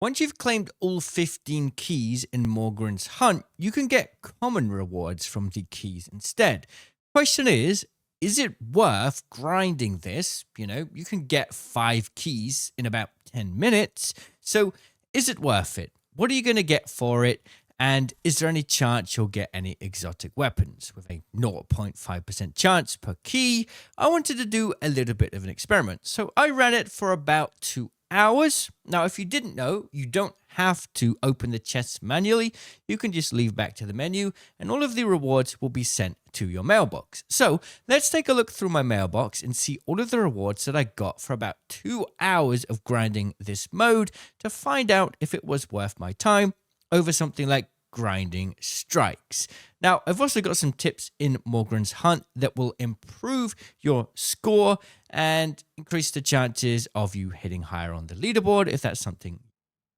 Once you've claimed all 15 keys in Morgrans Hunt, you can get common rewards from the keys instead. Question is it worth grinding this? You can get 5 keys in about 10 minutes. So, is it worth it? What are you going to get for it? And is there any chance you'll get any exotic weapons? With a 0.5% chance per key, I wanted to do a little bit of an experiment. So I ran it for about 2 hours. Now, if you didn't know, you don't have to open the chests manually. You can just leave back to the menu and all of the rewards will be sent to your mailbox. So let's take a look through my mailbox and see all of the rewards that I got for about 2 hours of grinding this mode to find out if it was worth my time over something like grinding strikes. Now, I've also got some tips in Morgrans Hunt that will improve your score and increase the chances of you hitting higher on the leaderboard if that's something you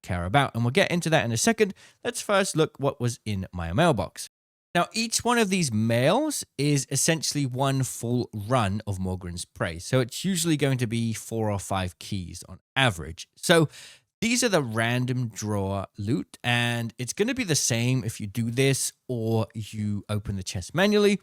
care about. And we'll get into that in a second. Let's first look what was in my mailbox. Now, each one of these mails is essentially one full run of Morgran's Prey. So it's usually going to be 4 or 5 keys on average. So these are the random draw loot, and it's going to be the same if you do this or you open the chest manually.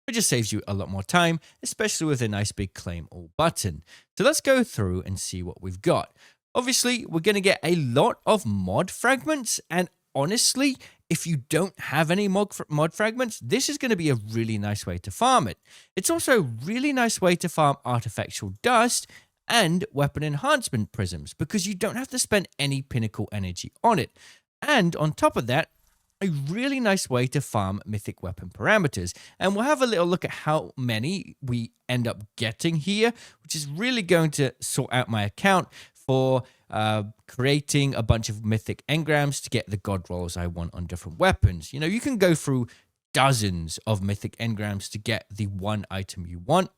It just saves you a lot more time, especially with a nice big claim all button. So let's go through and see what we've got. Obviously, we're going to get a lot of mod fragments, and honestly, if you don't have any mod fragments, this is going to be a really nice way to farm it. It's also a really nice way to farm artifactual dust and weapon enhancement prisms because you don't have to spend any pinnacle energy on it. And on top of that, a really nice way to farm mythic weapon parameters. And we'll have a little look at how many we end up getting here, which is really going to sort out my account for creating a bunch of mythic engrams to get the god rolls I want on different weapons. You can go through dozens of mythic engrams to get the one item you want.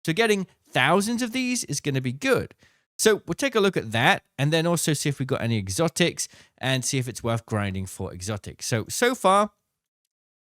So getting thousands of these is going to be good. So we'll take a look at that and then also see if we got any exotics and see if it's worth grinding for exotics. So far,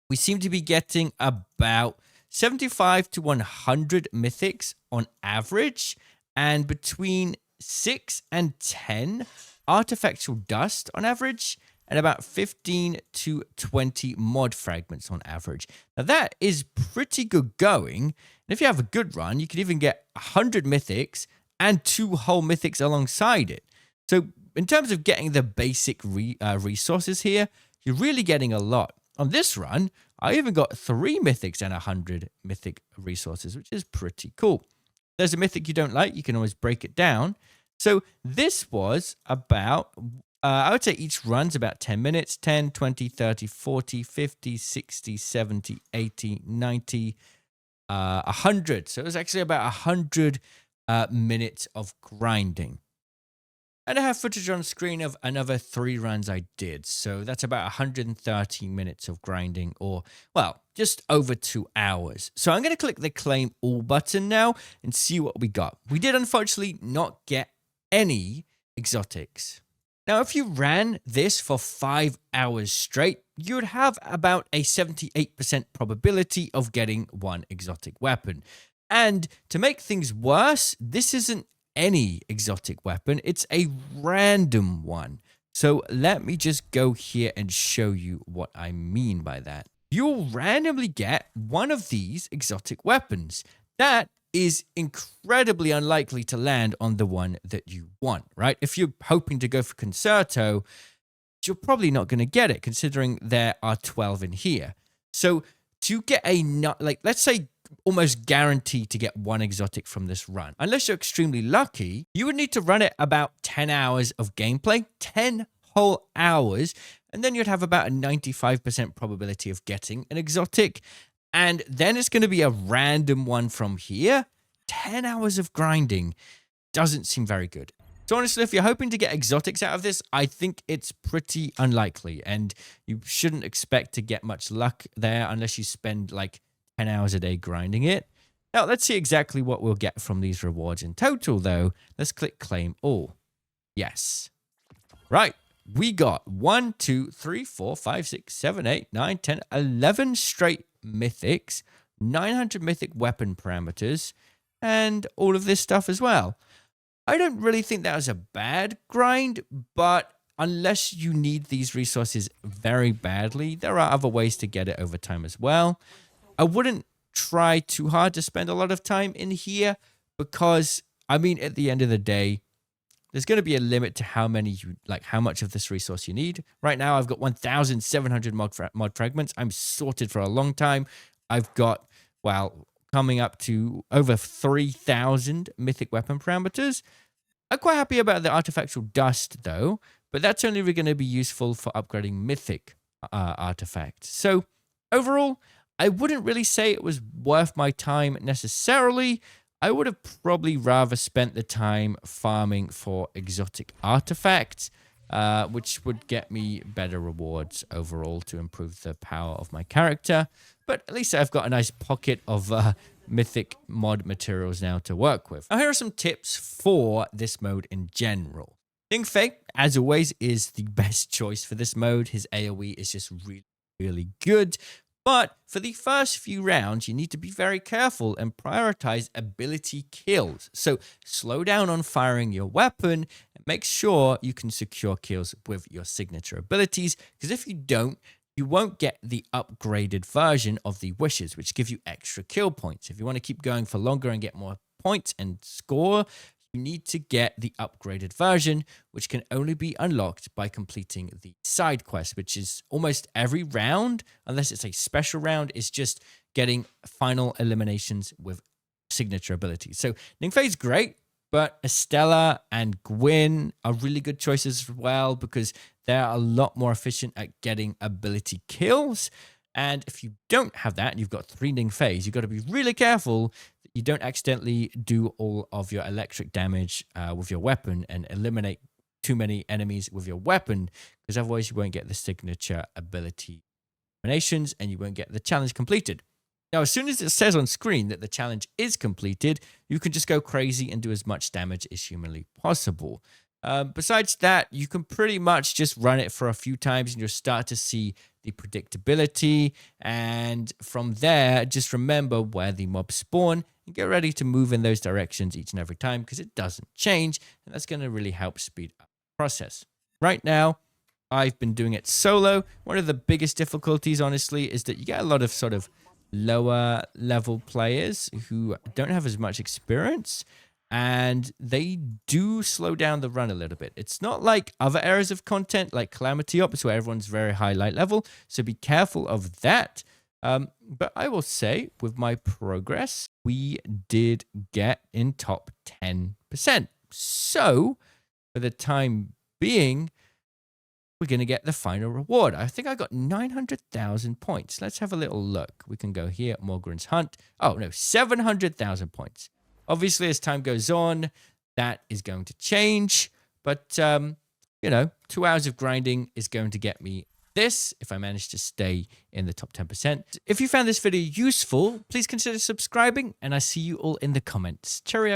we seem to be getting about 75 to 100 mythics on average and between 6 and 10 artifactual dust on average and about 15 to 20 mod fragments on average. Now that is pretty good going. And if you have a good run, you can even get 100 mythics and 2 whole mythics alongside it. So in terms of getting the basic resources here, you're really getting a lot. On this run, I even got 3 mythics and 100 mythic resources, which is pretty cool. If there's a mythic you don't like, you can always break it down. So this was about, I would say each run's about 10 minutes, 10, 20, 30, 40, 50, 60, 70, 80, 90, 100. So it was actually about 100 minutes of grinding. And I have footage on screen of another 3 runs I did. So that's about 130 minutes of grinding or, well, just over 2 hours. So I'm going to click the claim all button now and see what we got. We did unfortunately not get any exotics. Now, if you ran this for 5 hours straight, you would have about a 78% probability of getting one exotic weapon. And to make things worse, this isn't any exotic weapon, it's a random one. So let me just go here and show you what I mean by that. You'll randomly get one of these exotic weapons. That is incredibly unlikely to land on the one that you want, right? If you're hoping to go for Concerto, you're probably not going to get it considering there are 12 in here. So to get let's say almost guaranteed to get one exotic from this run. Unless you're extremely lucky, you would need to run it about 10 hours of gameplay, 10 whole hours, and then you'd have about a 95% probability of getting an exotic. And then it's going to be a random one from here. 10 hours of grinding doesn't seem very good. So honestly, if you're hoping to get exotics out of this, I think it's pretty unlikely. And you shouldn't expect to get much luck there unless you spend like 10 hours a day grinding it. Now, let's see exactly what we'll get from these rewards in total, though. Let's click claim all. Yes. Right. We got 1, 2, 3, 4, 5, 6, 7, 8, 9, 10, 11 straight mythics, 900 mythic weapon parameters, and all of this stuff as well. I don't really think that was a bad grind, but unless you need these resources very badly, there are other ways to get it over time as well. I wouldn't try too hard to spend a lot of time in here because, I mean, at the end of the day, there's going to be a limit to how much of this resource you need. Right now, I've got 1,700 mod fragments. I'm sorted for a long time. I've got, well, coming up to over 3,000 mythic weapon parameters. I'm quite happy about the artifactual dust, though, but that's only going to be useful for upgrading mythic artifacts. So overall, I wouldn't really say it was worth my time necessarily. I would have probably rather spent the time farming for exotic artifacts, which would get me better rewards overall to improve the power of my character. But at least I've got a nice pocket of mythic mod materials now to work with. Now, here are some tips for this mode in general. Ningfei, as always, is the best choice for this mode. His AoE is just really, really good. But for the first few rounds, you need to be very careful and prioritize ability kills. So slow down on firing your weapon and make sure you can secure kills with your signature abilities. Because if you don't, you won't get the upgraded version of the wishes, which give you extra kill points. If you want to keep going for longer and get more points and score, you need to get the upgraded version, which can only be unlocked by completing the side quest, which is almost every round, unless it's a special round, is just getting final eliminations with signature abilities. So Ningfei is great, but Estella and Gwyn are really good choices as well because they're a lot more efficient at getting ability kills. And if you don't have that and you've got 3 Ningfeis, you've got to be really careful that you don't accidentally do all of your electric damage with your weapon and eliminate too many enemies with your weapon, because otherwise you won't get the signature ability eliminations and you won't get the challenge completed. Now, as soon as it says on screen that the challenge is completed, you can just go crazy and do as much damage as humanly possible. Besides that, you can pretty much just run it for a few times and you'll start to see the predictability. And from there, just remember where the mobs spawn and get ready to move in those directions each and every time because it doesn't change. And that's going to really help speed up the process. Right now, I've been doing it solo. One of the biggest difficulties, honestly, is that you get a lot of sort of lower level players who don't have as much experience. And they do slow down the run a little bit. It's not like other areas of content like Calamity Ops where everyone's very high light level. So be careful of that. But I will say with my progress, we did get in top 10%. So for the time being, we're going to get the final reward. I think I got 900,000 points. Let's have a little look. We can go here, Morgrans Hunt. Oh, no, 700,000 points. Obviously, as time goes on, that is going to change. But, 2 hours of grinding is going to get me this if I manage to stay in the top 10%. If you found this video useful, please consider subscribing, and I see you all in the comments. Cheerio.